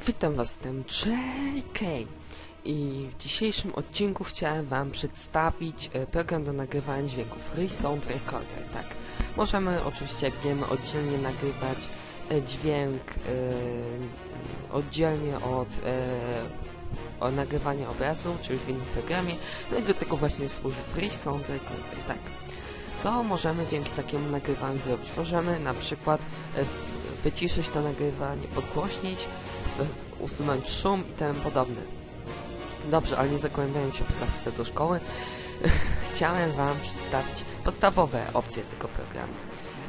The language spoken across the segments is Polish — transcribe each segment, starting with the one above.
Witam was, jestem JK i w dzisiejszym odcinku chciałem wam przedstawić program do nagrywania dźwięków Resound Recorder. Tak, możemy oczywiście, jak wiemy, oddzielnie nagrywać dźwięk oddzielnie od nagrywania obrazu, czyli w innym programie. No i do tego właśnie służy Resound Recorder. Tak, co możemy dzięki takiemu nagrywaniu zrobić? Możemy na przykład wyciszyć to nagrywanie, podgłośnić, usunąć szum i tym podobne. Dobrze, ale nie zagłębiając się poza chwilę do szkoły, chciałem wam przedstawić podstawowe opcje tego programu.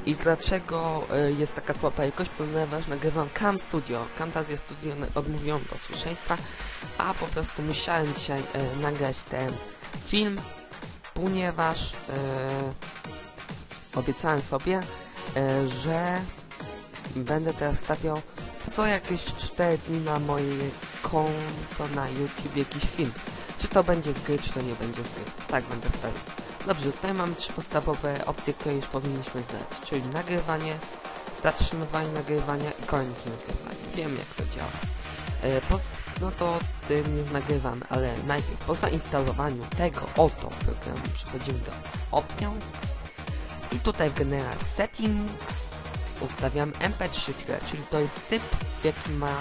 I dlaczego jest taka słaba jakość? Ponieważ nagrywam Camstudio. Camtasia Studio odmówiłem posłuszeństwa, a po prostu musiałem dzisiaj nagrać ten film, ponieważ obiecałem sobie, że będę teraz stawiał co jakieś 4 dni na moje konto na YouTube jakiś film. Czy to będzie z gry, czy to nie będzie z gry. Tak będę wstawiał. Dobrze, tutaj mamy 3 podstawowe opcje, które już powinniśmy znać. Czyli nagrywanie, zatrzymywanie nagrywania i koniec nagrywania. Wiem, jak to działa. No to tym już nagrywamy, ale najpierw po zainstalowaniu tego oto programu przechodzimy do Options i tutaj w General Settings ustawiam MP3 file, czyli to jest typ, w jakim ma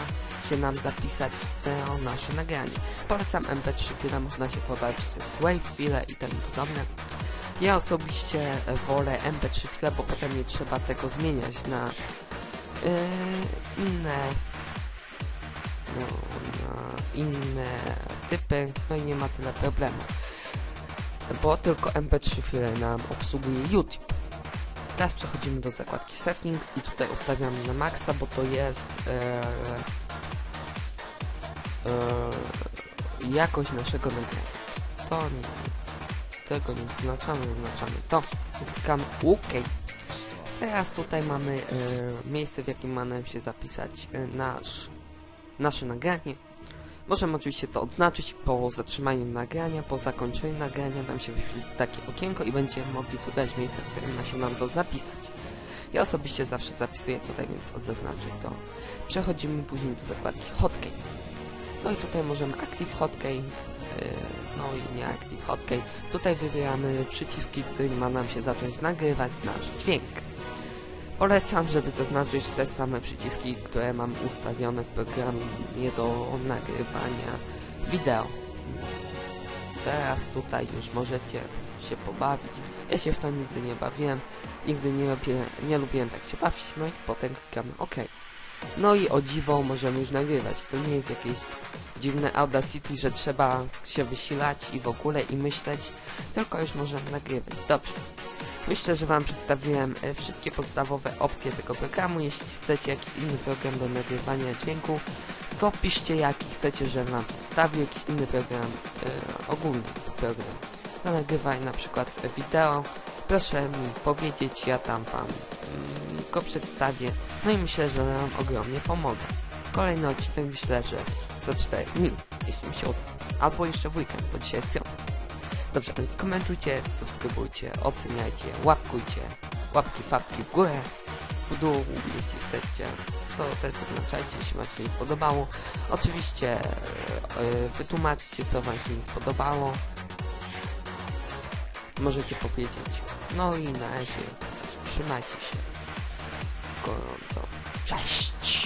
się nam zapisać to nasze nagranie. Polecam MP3 file, można się pobawić z WAV file i tym podobne. Ja osobiście wolę MP3 file, bo potem nie trzeba tego zmieniać na inne typy, no i nie ma tyle problemu, bo tylko MP3 file nam obsługuje YouTube. Teraz przechodzimy do zakładki Settings i tutaj ustawiamy na maksa, bo to jest jakość naszego nagrania. To nie, tego nie zaznaczamy to. Klikamy OK. Teraz tutaj mamy miejsce, w jakim ma nam się zapisać nasze nagranie. Możemy oczywiście to odznaczyć po zatrzymaniu nagrania, po zakończeniu nagrania nam się wyświetli takie okienko i będziemy mogli wybrać miejsce, w którym ma się nam to zapisać. Ja osobiście zawsze zapisuję tutaj, więc zaznaczę to. Przechodzimy później do zakładki Hotkey. No i tutaj możemy Active Hotkey, no i nie Active Hotkey. Tutaj wybieramy przyciski, którymi ma nam się zacząć nagrywać nasz dźwięk. Polecam, żeby zaznaczyć te same przyciski, które mam ustawione w programie do nagrywania wideo. Teraz tutaj już możecie się pobawić. Ja się w to nigdy nie bawiłem, nigdy nie lubiłem tak się bawić, no i potem klikamy OK. No i o dziwo możemy już nagrywać. To nie jest jakieś dziwne Audacity, że trzeba się wysilać i w ogóle i myśleć, tylko już możemy nagrywać. Dobrze. Myślę, że wam przedstawiłem wszystkie podstawowe opcje tego programu. Jeśli chcecie jakiś inny program do nagrywania dźwięku, to piszcie, jaki chcecie, żebym wam przedstawił jakiś inny program, ogólny program do nagrywania, na przykład wideo. Proszę mi powiedzieć, ja tam wam go przedstawię. No i myślę, że wam ogromnie pomogę. Kolejny odcinek myślę, że za 4 dni, jeśli mi się uda. Albo jeszcze w weekend, bo dzisiaj jest piątek. Dobrze, więc komentujcie, subskrybujcie, oceniajcie, łapkujcie, łapki, fapki w górę, w dół, jeśli chcecie, to też zaznaczajcie, jeśli wam się nie spodobało. Oczywiście wytłumaczcie, co wam się nie spodobało. Możecie powiedzieć. No i na razie trzymajcie się gorąco. Cześć!